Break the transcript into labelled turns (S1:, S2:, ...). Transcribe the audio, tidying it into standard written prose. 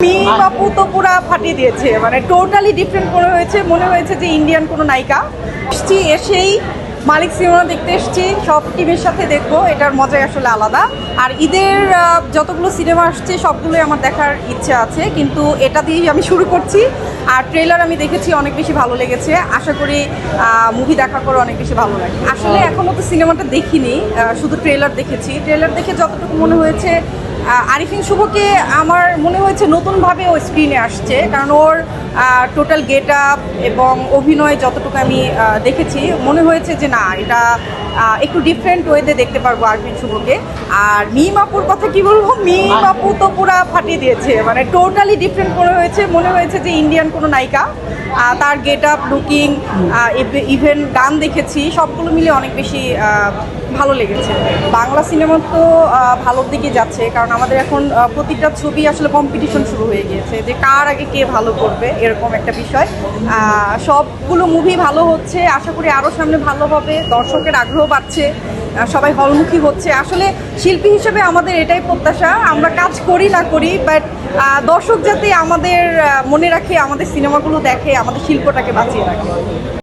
S1: মিম আপু তো পুরা ফাটিয়ে দিয়েছে, মানে টোটালি ডিফারেন্ট মনে হয়েছে যে ইন্ডিয়ান কোনো নায়িকা। এসেই মালিক সিনেমা দেখতে এসেছি, সব টিমের সাথে দেখবো, এটার মজাই আসলে আলাদা। আর ঈদের যতগুলো সিনেমা আসছে সবগুলোই আমার দেখার ইচ্ছে আছে, কিন্তু এটা দিয়েই আমি শুরু করছি। আর ট্রেলার আমি দেখেছি, অনেক বেশি ভালো লেগেছে। আশা করি মুভি দেখার পরে অনেক বেশি ভালো লাগে। আসলে এখনও তো সিনেমাটা দেখিনি, শুধু ট্রেলার দেখেছি। ট্রেলার দেখে যতটুকু মনে হয়েছে, আরিফিন শুভকে আমার মনে হয়েছে নতুনভাবে ও স্ক্রিনে আসছে, কারণ ওর টোটাল গেট আপ এবং অভিনয় যতটুকু আমি দেখেছি, মনে হয়েছে যে না, এটা একটু ডিফারেন্ট ওয়েতে দেখতে পারবো আরিফিন শুভকে। আর মিম আপুর কথা কি বলবো, মিম আপু তো পুরা ফাটিয়ে দিয়েছে, মানে টোটালি ডিফারেন্ট মনে হয়েছে যে ইন্ডিয়ান কোনো নায়িকা। তার গেট আপ, লুকিং, ইভেন গান দেখেছি, সবগুলো মিলে অনেক বেশি ভালো লেগেছে। বাংলা সিনেমা তো ভালোর দিকে যাচ্ছে, কারণ আমাদের এখন প্রতিটা ছবি আসলে কম্পিটিশন শুরু হয়ে গিয়েছে, যে কার আগে কে ভালো করবে, এরকম একটা বিষয়। সবগুলো মুভি ভালো হচ্ছে, আশা করি আরও সামনে ভালো হবে। দর্শকের আগ্রহ বাড়ছে, সবাই হলমুখী হচ্ছে। আসলে শিল্পী হিসেবে আমাদের এটাই প্রত্যাশা, আমরা কাজ করি না করি, বাট দর্শক যাতে আমাদের মনে রাখে, আমাদের সিনেমাগুলো দেখে, আমাদের শিল্পটাকে বাঁচিয়ে রাখে।